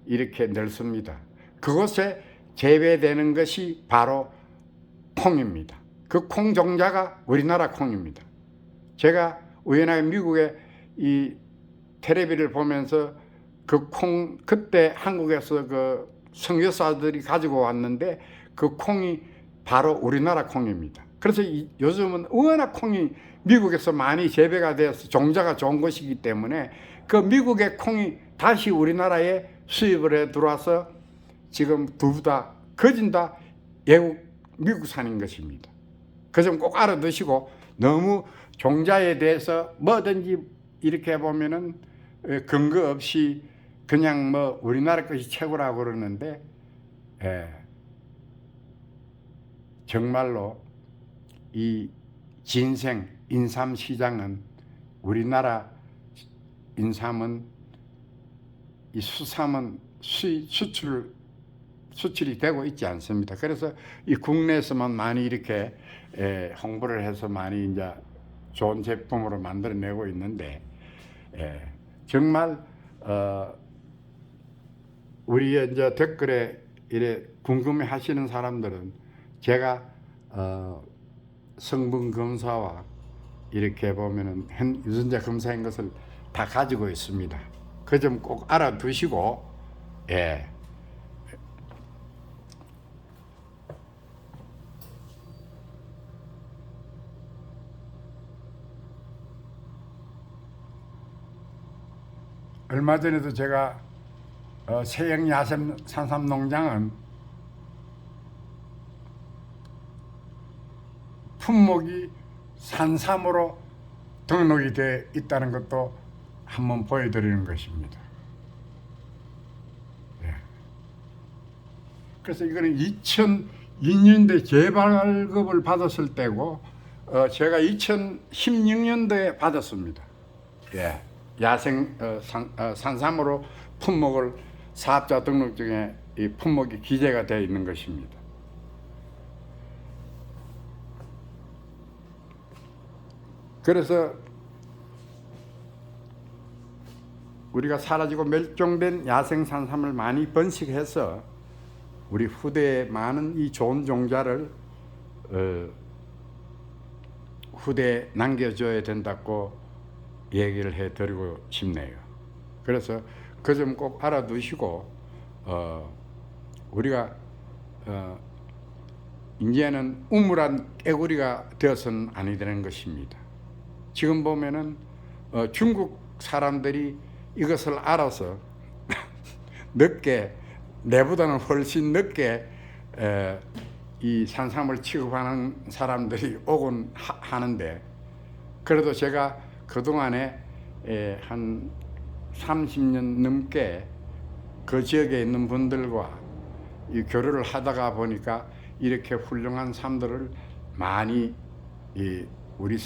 이렇게 넓습니다. 그곳에 재배되는 것이 바로 콩입니다. 그 콩 종자가 우리나라 콩입니다. 제가 우연하게 미국에 이 텔레비를 보면서 그 콩 그때 한국에서 그 선교사들이 가지고 왔는데 그 콩이 바로 우리나라 콩입니다. 그래서 요즘은 워낙 콩이 미국에서 많이 재배가 되어서 종자가 좋은 것이기 때문에 그 미국의 콩이 다시 우리나라에 수입을 해 들어와서 지금 두부 다 거진 다 미국산인 것입니다. 그 점 꼭 알아두시고, 너무 종자에 대해서 뭐든지 이렇게 보면은 근거 없이 그냥 뭐 우리나라 것이 최고라고 그러는데, 정말로 이 진생 인삼 시장은 우리나라 인삼은 이 수삼은 수출이 되고 있지 않습니다. 그래서 이 국내에서만 많이 이렇게 홍보를 해서 많이 이제 좋은 제품으로 만들어내고 있는데, 정말 우리 이제 댓글에 이래 궁금해하시는 사람들은 제가 성분 검사와 이렇게 보면은 유전자 검사인 것을 다 가지고 있습니다. 그 점 꼭 알아두시고, 얼마 전에도 제가 세영 야생 산삼 농장은 품목이 산삼으로 등록이 되어 있다는 것도 한번 보여드리는 것입니다. 그래서 이거는 2002년도에 재발급을 받았을 때고, 제가 2016년도에 받았습니다. 야생 산삼으로 품목을 사업자 등록증에 이 품목이 기재가 되어 있는 것입니다. 그래서 우리가 사라지고 멸종된 야생 산삼을 많이 번식해서 우리 후대에 많은 이 좋은 종자를 후대에 남겨줘야 된다고 얘기를 해드리고 싶네요. 그래서 그 점 꼭 알아두시고, 우리가 이제는 우물한 깨구리가 되어서는 아니 되는 것입니다. 지금 보면은 중국 사람들이 이것을 알아서 늦게, 내보다는 훨씬 늦게 이 산삼을 취급하는 사람들이 오곤 하는데, 그래도 제가 그동안에 한 30년 넘게 그 지역에 있는 분들과 이 교류를 하다가 보니까 이렇게 훌륭한 삶들을 많이 우리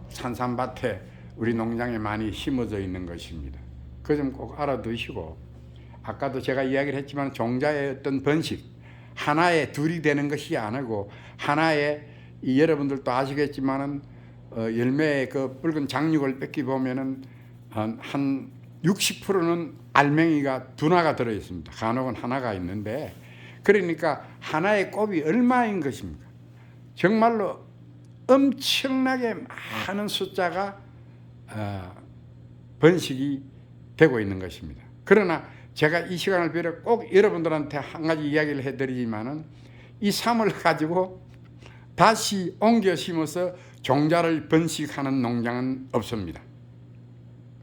산삼밭에 우리 농장에 많이 심어져 있는 것입니다. 그 점 꼭 알아두시고, 아까도 제가 이야기를 했지만 종자의 어떤 번식, 하나에 둘이 되는 것이 아니고 하나에 여러분들도 아시겠지만은 열매의 그 붉은 장육을 뺏기 보면은 한 60%는 알맹이가 두나가 들어 있습니다. 간혹은 하나가 있는데, 그러니까 하나의 곱이 얼마인 것입니까? 정말로 엄청나게 많은 숫자가 번식이 되고 있는 것입니다. 그러나 제가 이 시간을 빌어 꼭 여러분들한테 한 가지 이야기를 해드리지만은 이 삶을 가지고 다시 옮겨 심어서 종자를 번식하는 농장은 없습니다.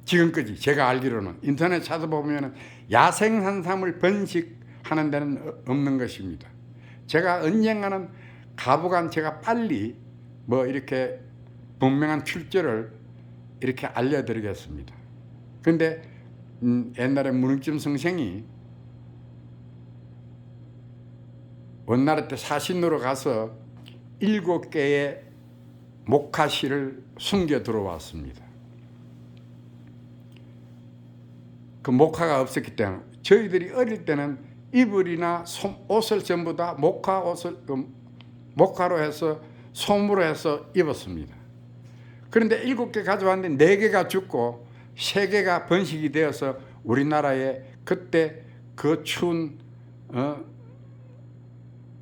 지금까지 제가 알기로는 인터넷 찾아보면 야생산삼을 번식하는 데는 없는 것입니다. 제가 언젠가는 가보간 제가 빨리 뭐 이렇게 분명한 출처를 이렇게 알려드리겠습니다. 근데 옛날에 문익점 선생이 원나라 때 사신으로 가서 7개의 목화씨를 숨겨 들어왔습니다. 그 목화가 없었기 때문에 저희들이 어릴 때는 이불이나 옷을 전부 다 목화로 해서 솜으로 해서 입었습니다. 그런데 7개 가져왔는데 4개가 죽고 3개가 번식이 되어서 우리나라에 그때 그 추운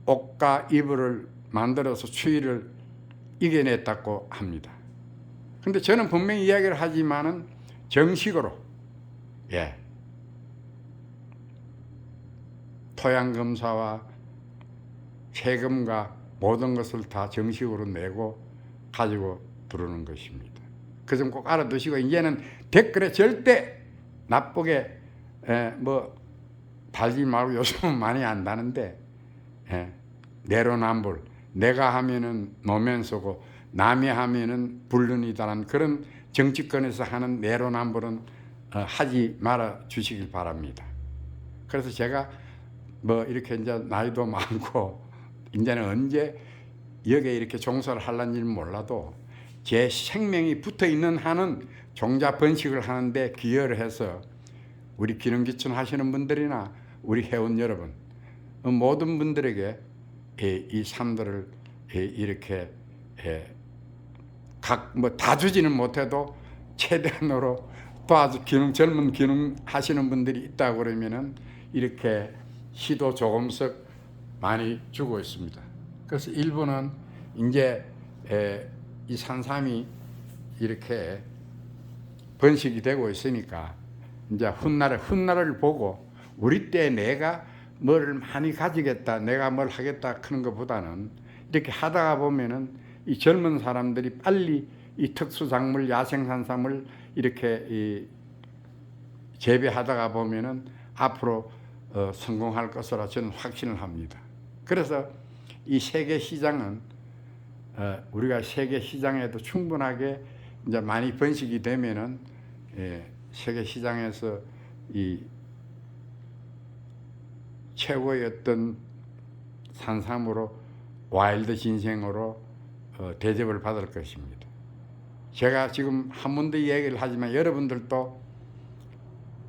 옷과 이불을 만들어서 추위를 이겨냈다고 합니다. 그런데 저는 분명히 이야기를 하지만은 정식으로 토양검사와 세금과 모든 것을 다 정식으로 내고 가지고 들어오는 것입니다. 그 점 꼭 알아두시고, 이제는 댓글에 절대 나쁘게 뭐 달지 말고, 요즘은 많이 안다는데 내로남불, 내가 하면은 노면서고 남이 하면은 불륜이다라는 그런 정치권에서 하는 내로남불은 하지 말아 주시길 바랍니다. 그래서 제가 뭐 이렇게 이제 나이도 많고 이제는 언제 여기에 이렇게 종사를 하려는지는 몰라도 제 생명이 붙어 있는 한은 종자 번식을 하는데 기여를 해서 우리 기능기촌 하시는 분들이나 우리 회원 여러분 모든 분들에게 이 삶들을 이렇게 각 뭐 다 주지는 못해도 최대한으로 또 아주 젊은 기능 하시는 분들이 있다고 그러면은 이렇게 시도 조금씩 많이 주고 있습니다. 그래서 일부는 이제 이 산삼이 이렇게 번식이 되고 있으니까 이제 훗날을 보고 우리 때 내가 뭘 많이 가지겠다, 내가 뭘 하겠다 하는 것보다는 이렇게 하다가 보면은 이 젊은 사람들이 빨리 이 특수작물, 야생산삼을 이렇게 재배하다가 보면은 앞으로 성공할 것으로 저는 확신을 합니다. 그래서 이 세계 시장은 우리가 세계 시장에도 충분하게 이제 많이 번식이 되면은 세계 시장에서 이 최고의 어떤 산삼으로 와일드 진생으로 대접을 받을 것입니다. 제가 지금 한 번 더 얘기를 하지만 여러분들도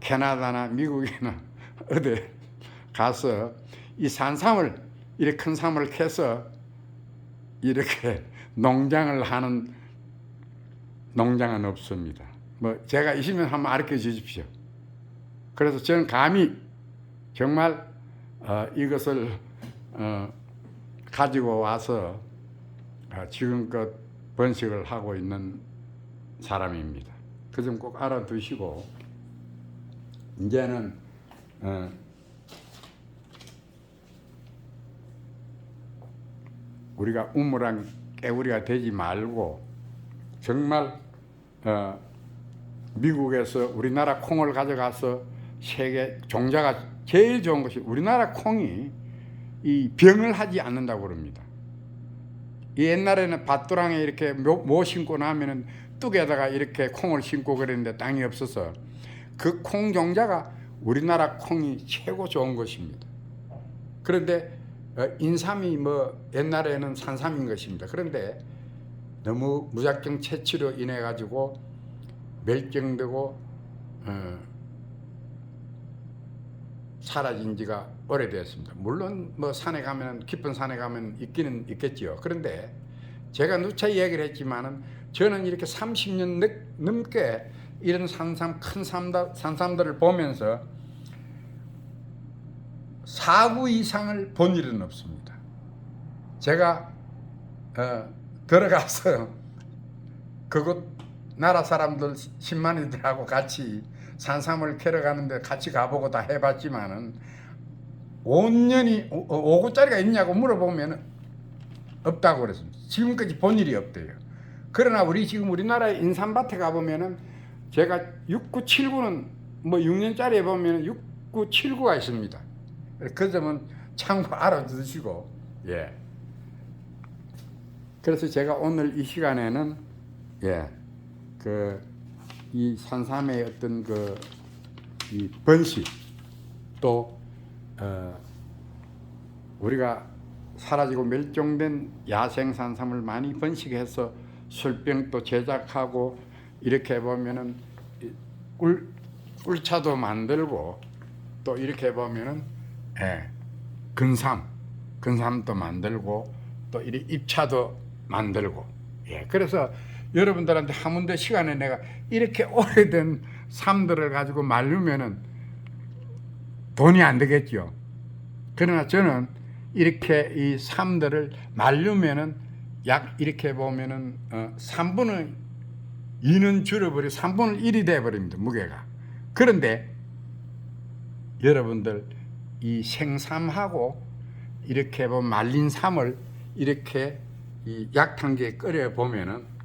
캐나다나 미국이나 어디 가서 이 산삼을 이렇게 큰 삼을 캐서 이렇게 농장을 하는 농장은 없습니다. 뭐 제가 있으면 한번 가르쳐 주십시오. 그래서 저는 감히 정말 이것을 가지고 와서 지금껏 번식을 하고 있는 사람입니다. 그 점 꼭 알아두시고, 이제는 우리가 우물랑 깨우리가 되지 말고 정말 미국에서 우리나라 콩을 가져가서 세계 종자가 제일 좋은 것이 우리나라 콩이 이 병을 하지 않는다고 그럽니다. 옛날에는 밭두랑에 이렇게 모 심고 나면은 뚝에다가 이렇게 콩을 심고 그랬는데 땅이 없어서 그 콩 종자가 우리나라 콩이 최고 좋은 것입니다. 그런데 인삼이 뭐 옛날에는 산삼인 것입니다. 그런데 너무 무작정 채취로 인해 가지고 멸종되고 사라진 지가 오래되었습니다. 물론 뭐 산에 가면 깊은 산에 가면 있기는 있겠지요. 그런데 제가 누차 이야기를 했지만은 저는 이렇게 30년 넘게 이런 큰 산삼들을 보면서 사구 이상을 본 일은 없습니다. 제가 들어가서 그곳 나라 사람들 10만이들하고 같이 산삼을 캐러 가는데 같이 가보고 다 해봤지만은 5년이 5구짜리가 있냐고 물어보면 없다고 그랬습니다. 지금까지 본 일이 없대요. 그러나 지금 우리나라 인삼밭에 가보면은 제가 6979는 뭐 6년짜리에 보면 6979가 있습니다. 그 점은 참고 알아두시고, 예. 그래서 제가 오늘 이 시간에는, 예, 이 산삼의 어떤 이 번식, 또, 우리가 사라지고 멸종된 야생 산삼을 많이 번식해서 술병도 제작하고, 이렇게 보면은 꿀차도 만들고, 또 이렇게 보면은 근삼도 만들고, 또 이 잎차도 만들고, 예. 그래서 여러분들한테 한문대 시간에 내가 이렇게 오래된 삶들을 가지고 말르면은 돈이 안 되겠죠. 그러나 저는 이렇게 이 삶들을 말르면은 약 이렇게 보면은 3분의 2는 줄어버리고 3분의 1이 돼버립니다, 무게가. 그런데 여러분들 이 생삼하고 이렇게 말린 삼을 이렇게 이 약탕기에 끓여 보면은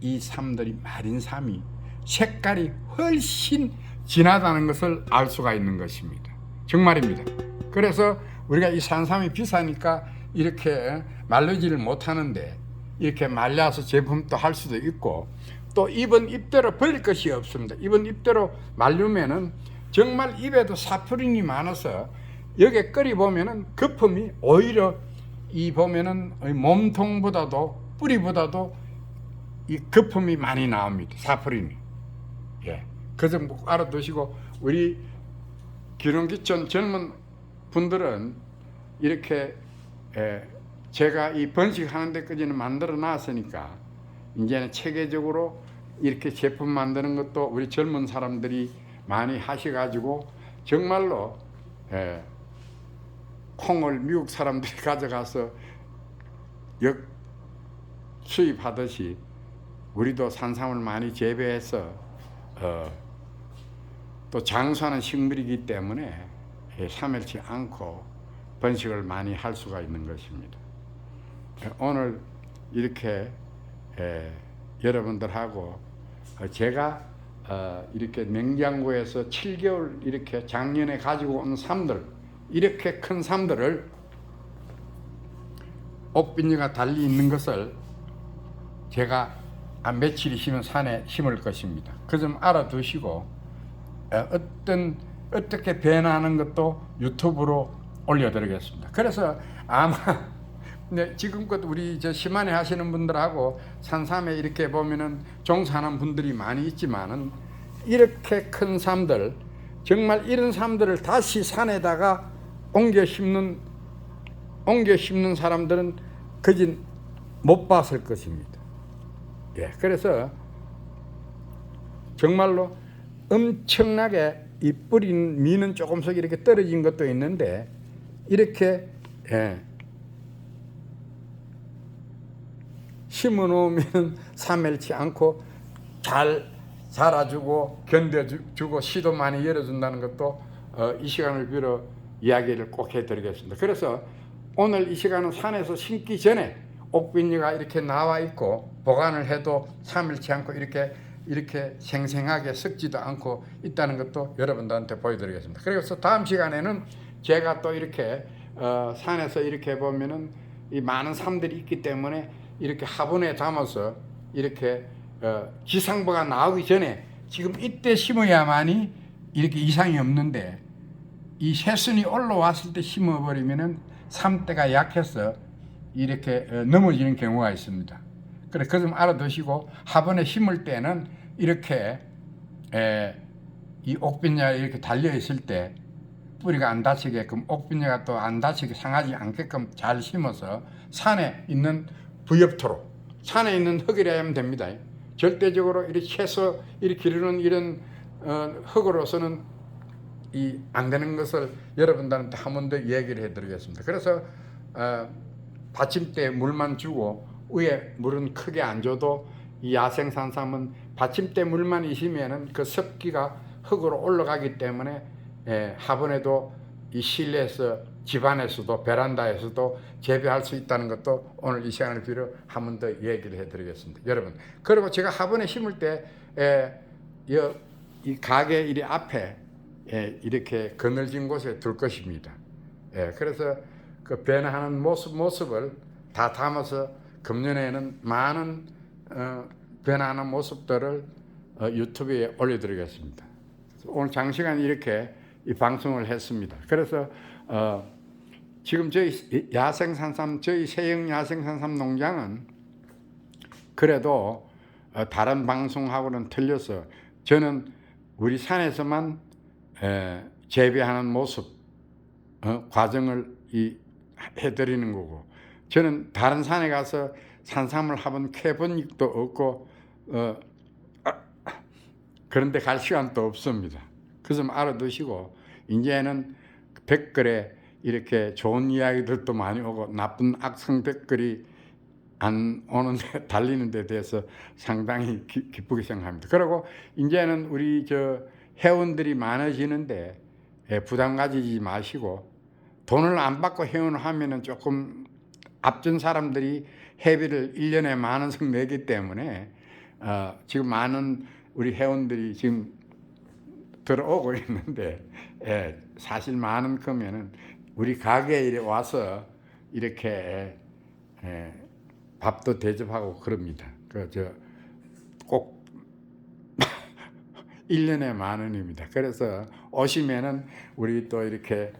이 삼들이 마린 삼이 색깔이 훨씬 진하다는 것을 알 수가 있는 것입니다. 정말입니다. 그래서 우리가 이 산삼이 비싸니까 이렇게 말르지를 못하는데 이렇게 말려서 제품도 할 수도 있고, 또 잎은 잎대로 버릴 것이 없습니다. 잎은 잎대로 말르면은 정말 잎에도 사푸린이 많아서 여기에 끓이 보면은 거품이 오히려 이 보면은 몸통보다도 뿌리보다도 이 거품이 많이 나옵니다. 사푸린이. 예. 그 점 꼭 알아두시고, 우리 기농기촌 젊은 분들은 이렇게 제가 이 번식하는 데까지는 만들어 놨으니까 이제는 체계적으로 이렇게 제품 만드는 것도 우리 젊은 사람들이 많이 하셔가지고 정말로 콩을 미국 사람들이 가져가서 역 수입하듯이 우리도 산삼을 많이 재배해서 또 장수하는 식물이기 때문에 사멸치 않고 번식을 많이 할 수가 있는 것입니다. 오늘 이렇게 여러분들하고 제가 이렇게 냉장고에서 7개월 이렇게 작년에 가지고 온 삼들, 이렇게 큰 삼들을 옥빈이가 달리 있는 것을 제가 며칠 있으면 산에 심을 것입니다. 그 점 알아두시고 어떻게 변하는 것도 유튜브로 올려드리겠습니다. 그래서 아마 지금껏 우리 심한에 하시는 분들하고 산삼에 이렇게 보면은 종사하는 분들이 많이 있지만은 이렇게 큰 삶들, 정말 이런 삶들을 다시 산에다가 옮겨 심는 사람들은 거진 못 봤을 것입니다. 예, 그래서 정말로 엄청나게 이 뿌린 미는 조금씩 이렇게 떨어진 것도 있는데 이렇게 심어 놓으면 사멸치 않고 잘 자라주고 견뎌주고 씨도 많이 열어준다는 것도 이 시간을 빌어 이야기를 꼭 해드리겠습니다. 그래서 오늘 이 시간은 산에서 심기 전에 옥빈이가 이렇게 나와 있고 보관을 해도 사멸치 않고 이렇게 생생하게 썩지도 않고 있다는 것도 여러분들한테 보여드리겠습니다. 그래서 다음 시간에는 제가 또 이렇게 산에서 이렇게 보면은 이 많은 삶들이 있기 때문에 이렇게 화분에 담아서 이렇게 기상부가 나오기 전에 지금 이때 심어야만이 이렇게 이상이 없는데 이 새순이 올라왔을 때 심어버리면은 삶대가 약해서 이렇게 넘어지는 경우가 있습니다. 그래 그 좀 알아두시고 화분에 심을 때는 이렇게 이 옥빈녀가 이렇게 달려 있을 때 뿌리가 안 다치게끔 옥빈녀가 또 안 다치게 상하지 않게끔 잘 심어서 산에 있는 부엽토로 산에 있는 흙이라 하면 됩니다. 절대적으로 이렇게 해서 이렇게 기르는 이런 흙으로서는 이 안 되는 것을 여러분들한테 한 번 더 얘기를 해드리겠습니다. 그래서 받침대에 물만 주고 위에 물은 크게 안 줘도 이 야생산삼은 받침대 물만 있으면은 그 습기가 흙으로 올라가기 때문에 화분에도 이 실내에서 집안에서도 베란다에서도 재배할 수 있다는 것도 오늘 이 시간을 빌어 한 번 더 얘기를 해드리겠습니다. 여러분 그리고 제가 화분에 심을 때 이 가게 이리 앞에 이렇게 그늘진 곳에 둘 것입니다. 그래서 그 변화하는 모습을 다 담아서 금년에는 많은 변화하는 모습들을 유튜브에 올려드리겠습니다. 오늘 장시간 이렇게 이 방송을 했습니다. 그래서 지금 저희 야생산삼, 저희 세영 야생산삼 농장은 그래도 다른 방송하고는 틀려서 저는 우리 산에서만 재배하는 모습 과정을 해드리는 거고, 저는 다른 산에 가서 산삼을 한번 캐본 적도 없고 그런데 갈 시간도 없습니다. 그 좀 알아두시고 이제는 댓글에 이렇게 좋은 이야기들도 많이 오고 나쁜 악성 댓글이 안 오는데 달리는 데 대해서 상당히 기쁘게 생각합니다. 그리고 이제는 우리 회원들이 많아지는데 부담 가지지 마시고, 돈을 안 받고 회원을 하면은 조금 앞전 사람들이 회비를 1년에 10,000원 내기 때문에 지금 많은 우리 회원들이 지금 들어오고 있는데 사실 10,000원 크면은 우리 가게에 와서 이렇게 밥도 대접하고 그럽니다. 꼭 1년에 10,000원입니다. 그래서 오시면은 우리 또 이렇게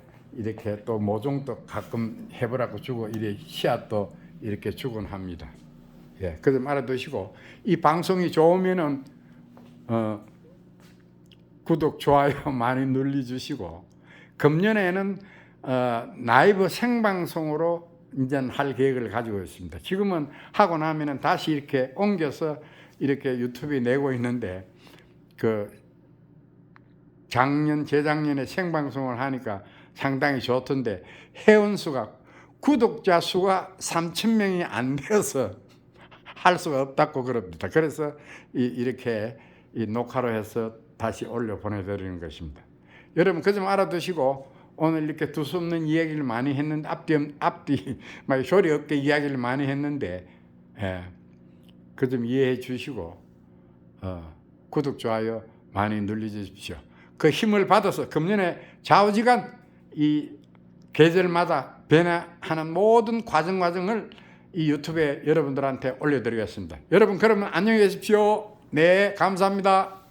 또 모종도 가끔 해보라고 주고 이래 씨앗도 이렇게 주곤 합니다. 그 좀 알아두시고 이 방송이 좋으면은 구독 좋아요 많이 눌러주시고, 금년에는 라이브 생방송으로 이제 할 계획을 가지고 있습니다. 지금은 하고 나면은 다시 이렇게 옮겨서 이렇게 유튜브에 내고 있는데, 재작년에 생방송을 하니까 상당히 좋던데 구독자 수가 3,000명이 안 되어서 할 수가 없다고 그럽니다. 그래서 이렇게 녹화로 해서 다시 올려 보내드리는 것입니다. 여러분 그 좀 알아두시고, 오늘 이렇게 두서없는 이야기를 많이 했는데 앞뒤 소리 없게 이야기를 많이 했는데 그 좀 이해해 주시고 구독 좋아요 많이 눌러주십시오. 그 힘을 받아서 금년에 좌우지간 이 계절마다 변화하는 모든 과정을 이 유튜브에 여러분들한테 올려드리겠습니다. 여러분 그러면 안녕히 계십시오. 네, 감사합니다.